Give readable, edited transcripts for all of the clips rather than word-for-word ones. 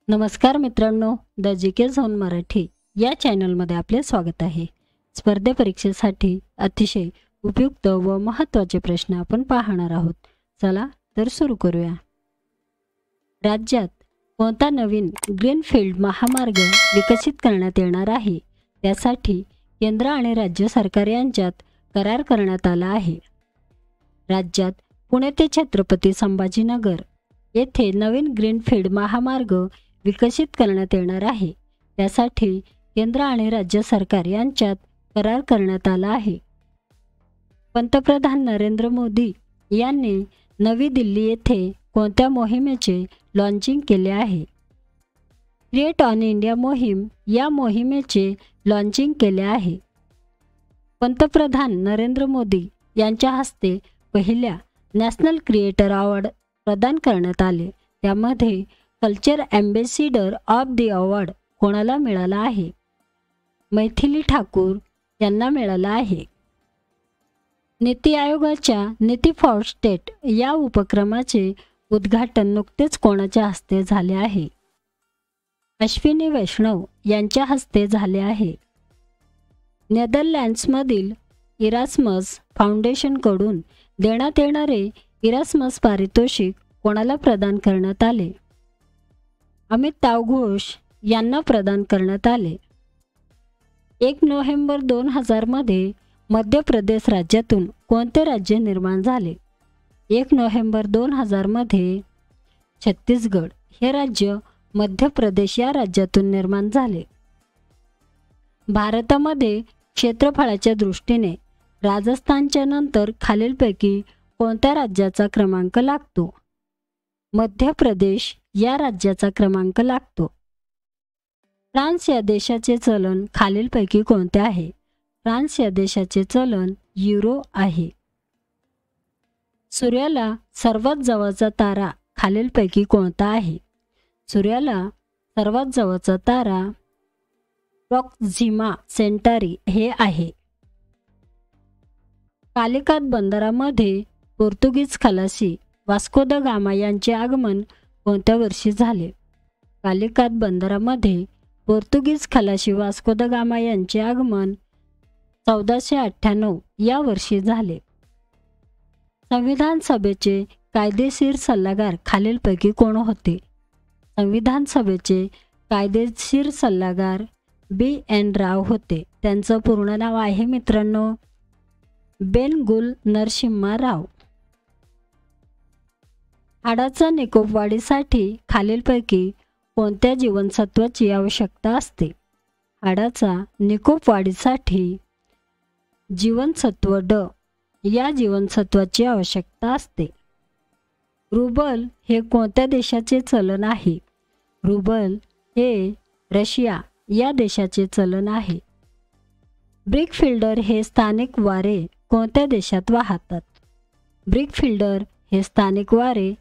नमस्कार मित्रांनो, the GK zone Marathi या चॅनलमध्ये आपले स्वागत आहे। स्पर्धा परीक्षेसाठी अतिशय उपयुक्त व महत्त्वाचे प्रश्न आपण पाहणार आहोत। चला तर सुरू करूया। राज्यात कोणता नवीन ग्रीनफील्ड महामार्ग विकसित करण्यात येणार आहे, त्यासाठी केंद्र आणि राज्य सरकार यांच्यात करार करण्यात आला आहे। राज्यात पुणे ते छत्रपती संभाजीनगर येथे नवीन ग्रीनफील्ड महामार्ग विकसित करण्यात येणार आहे, त्यासाठी केंद्र आणि राज्य सरकार यांच्यात करार करण्यात आला आहे। पंतप्रधान नरेंद्र मोदी यांनी नवी दिल्ली येथे कोणत्या मोहिमेचे लॉन्चिंग केले आहे? क्रिएट ऑन इंडिया मोहीम या मोहिमेचे लॉन्चिंग केले आहे। पंतप्रधान नरेंद्र मोदी यांच्या हस्ते पहिल्या नॅशनल क्रिएटर अवॉर्ड प्रदान करण्यात आले, त्यामध्ये culture ambassador of the award कोणाला मिळाला आहे? मैथिली ठाकूर यांना मिळाला आहे। नीति आयोगाच्या नीति फॉर स्टेट या उपक्रमाचे उद्घाटन नुकतेच कोणाच्या हस्ते झाले आहे? अश्विनी वैष्णव यांच्या हस्ते झाले आहे। नेदरलँड्समधील इरास्मस फाउंडेशनकडून देण्यात येणारे इरास्मस पारितोषिक कोणाला प्रदान करण्यात आले? अमिताभ घोष यांना प्रदान करण्यात आले। 1 नोव्हेंबर 2000 मध्ये मध्य प्रदेश राज्यातून कोणते राज्य निर्माण झाले? 1 नोव्हेंबर 2000 मध्ये छत्तीसगड हे राज्य मध्य प्रदेश या राज्यातून निर्माण झाले। भारतामध्ये क्षेत्रफळाच्या दृष्टीने राजस्थानच्या नंतर खालीलपैकी कोणत्या राज्याचा क्रमांक लागतो? मध्य प्रदेश या राज्याचा क्रमांक लागतो। फ्रान्स या देशाचे चलन खालीलपैकी कोणते आहे? फ्रान्स या देशाचे चलन युरो आहे। सूर्याला सर्वात जवळचा तारा खालीलपैकी कोणता आहे? सूर्याला सर्वात जवळचा तारा प्रॉक्झिमा सेंटारी हे आहे। कालिकत बंदरामध्ये पोर्तुगीज खलासी वास्को द गामा यांचे आगमन कोणत्या वर्षी झाले? कालिकत बंदरामध्ये पोर्तुगीज खलासी वास्को द गामा यांचे आगमन 1498 या वर्षी झाले। संविधान सभेचे कायदेशीर सल्लागार खालीलपैकी कोण होते? संविधान सभेचे कायदेशीर सल्लागार BN राव होते। त्यांचं पूर्ण नाव आहे मित्रांनो बेनगुल नरसिम्हा राव। हाडाचा निकोप वाढीसाठी खालीलपैकी कोणत्या जीवनसत्वाची आवश्यकता असते? हाडाचा निकोप वाढीसाठी जीवनसत्व ड या जीवनसत्वाची आवश्यकता असते। रुबल हे कोणत्या देशाचे चलन आहे? रुबल हे रशिया या देशाचे चलन आहे। ब्रिकफिल्डर हे स्थानिक वारे कोणत्या देशात वाहतात? ब्रिकफिल्डर हे स्थानिक वारे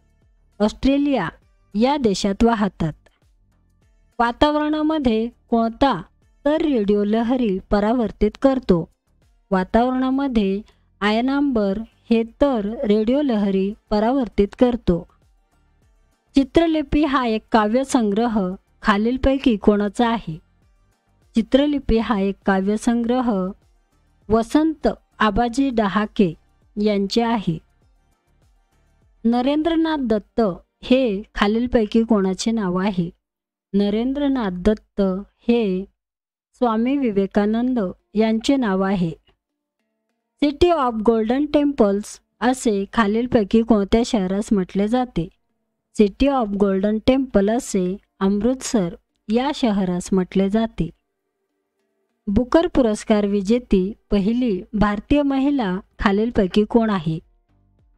ऑस्ट्रेलिया या देशात वाहतात। वातावरणामध्ये कोणता तर रेडिओ लहरी परावर्तित करतो? वातावरणामध्ये आयनांबर हे तर रेडिओ लहरी परावर्तित करतो। चित्रलिपी हा एक काव्यसंग्रह खालीलपैकी कोणाचा आहे? चित्रलिपी हा एक काव्यसंग्रह वसंत आबाजी डहाके यांचे आहे। नरेंद्रनाथ दत्त हे खालीलपैकी कोणाचे नाव आहे? नरेंद्रनाथ दत्त हे स्वामी विवेकानंद यांचे नाव आहे। सिटी ऑफ गोल्डन टेम्पल्स असे खालीलपैकी कोणत्या शहरास म्हटले जाते? सिटी ऑफ गोल्डन टेम्पल असे अमृतसर या शहरास म्हटले जाते। बुकर पुरस्कार विजेती पहिली भारतीय महिला खालीलपैकी कोण आहे?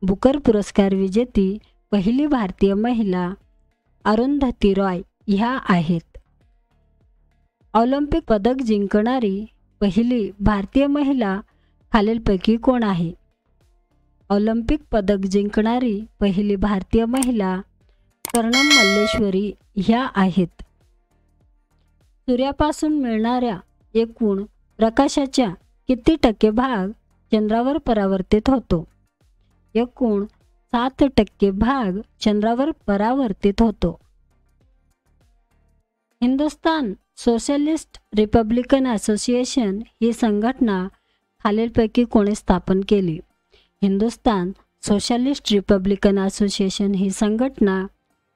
बुकर पुरस्कार विजेती पहिली भारतीय महिला अरुंधती रॉय ह्या आहेत। ऑलिम्पिक पदक जिंकणारी पहिली भारतीय महिला खालीलपैकी कोण आहे? ऑलिम्पिक पदक जिंकणारी पहिली भारतीय महिला कर्णम मल्लेश्वरी ह्या आहेत। सूर्यापासून मिळणाऱ्या एकूण प्रकाशाच्या किती टक्के भाग चंद्रावर परावर्तित होतो? एकूण 7% भाग चंद्रावर परावर्तित होतो। हिंदुस्तान सोशलिस्ट रिपब्लिकन असोसिएशन ही संघटना खालीलपैकी कोणी स्थापन केली? हिंदुस्तान सोशलिस्ट रिपब्लिकन असोसिएशन ही संघटना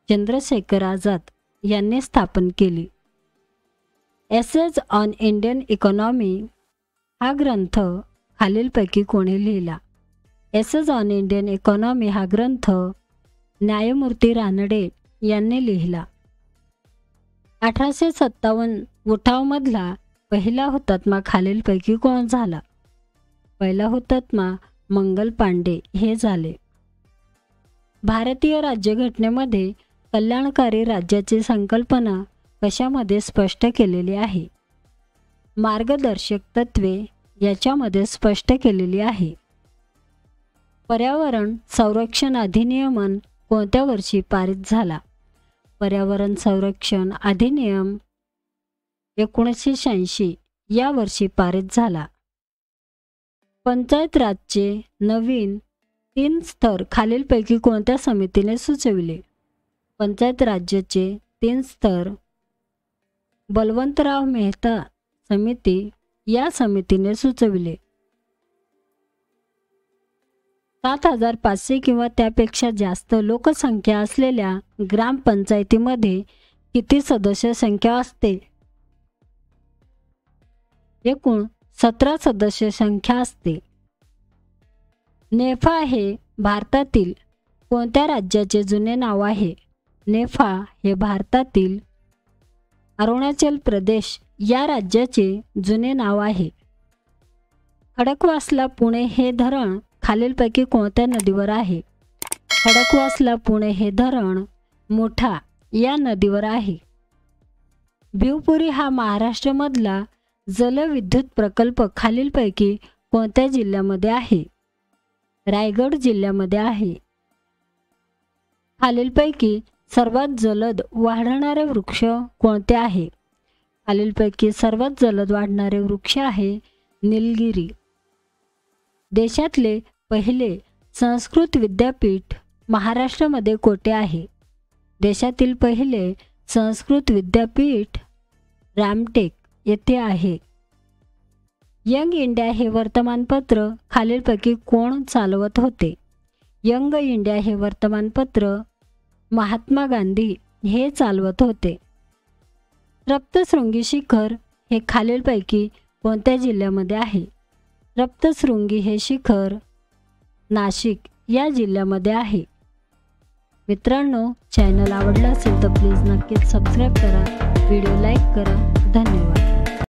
चंद्रशेखर आझाद यांनी स्थापन केली. एसेज ऑन इंडियन इकॉनॉमी हा ग्रंथ खालीलपैकी कोणी लिहिला? एसेज ऑन इंडियन इकॉनॉमी हा ग्रंथ न्यायमूर्ती रानडे यांनी लिहिला. 1857 उठावमधला पहिला हुतात्मा खालीलपैकी कोण झाला? पहिला हुतात्मा मंगल पांडे हे झाले. भारतीय राज्यघटनेमध्ये कल्याणकारी राज्याची संकल्पना कशामध्ये स्पष्ट केलेली आहे? मार्गदर्शक तत्वे याच्यामध्ये स्पष्ट केलेली आहे. पर्यावरण संरक्षण अधिनियमन कोणत्या वर्षी पारित झाला? पर्यावरण संरक्षण अधिनियम 1986 या वर्षी पारित झाला. पंचायत राजचे नवीन 3 स्तर खालीलपैकी कोणत्या समितीने सुचविले? पंचायत राज्याचे 3 स्तर बलवंतराव मेहता समिती या समितीने सुचविले. 7500 किंवा त्यापेक्षा जास्त लोकसंख्या असलेल्या ग्रामपंचायतीमध्ये किती सदस्य संख्या असते? एकूण 17 सदस्य संख्या असते. नेफा हे भारतातील कोणत्या राज्याचे जुने नाव आहे? नेफा हे भारतातील अरुणाचल प्रदेश या राज्याचे जुने नाव आहे. खडकवासला पुणे हे धरण खालीलपैकी कोणत्या नदीवर आहे? खडकवासला पुणे हे धरण मुठा या नदीवर आहे. भिवपुरी हा महाराष्ट्रामधला जलविद्युत प्रकल्प खालीलपैकी कोणत्या जिल्ह्यामध्ये आहे? रायगड जिल्ह्यामध्ये आहे. खालीलपैकी सर्वात जलद वाढणारे वृक्ष कोणते आहे? खालीलपैकी सर्वात जलद वाढणारे वृक्ष आहे निलगिरी. देशातले पहिले संस्कृत विद्यापीठ महाराष्ट्रामध्ये कोठे आहे? देशातील पहिले संस्कृत विद्यापीठ रामटेक येथे आहे. यंग इंडिया हे वर्तमानपत्र खालीलपैकी कोण चालवत होते? यंग इंडिया हे वर्तमानपत्र महात्मा गांधी हे चालवत होते. सप्तशृंगी शिखर हे खालीलपैकी कोणत्या जिल्ह्यामध्ये आहे? सप्तशृंगी हे शिखर नाशिक या जिल्ह्यामध्ये आहे. मित्रांनो, चॅनल आवडला असेल तर प्लीज नक्कीच सबस्क्राईब करा, व्हिडिओ लाईक करा.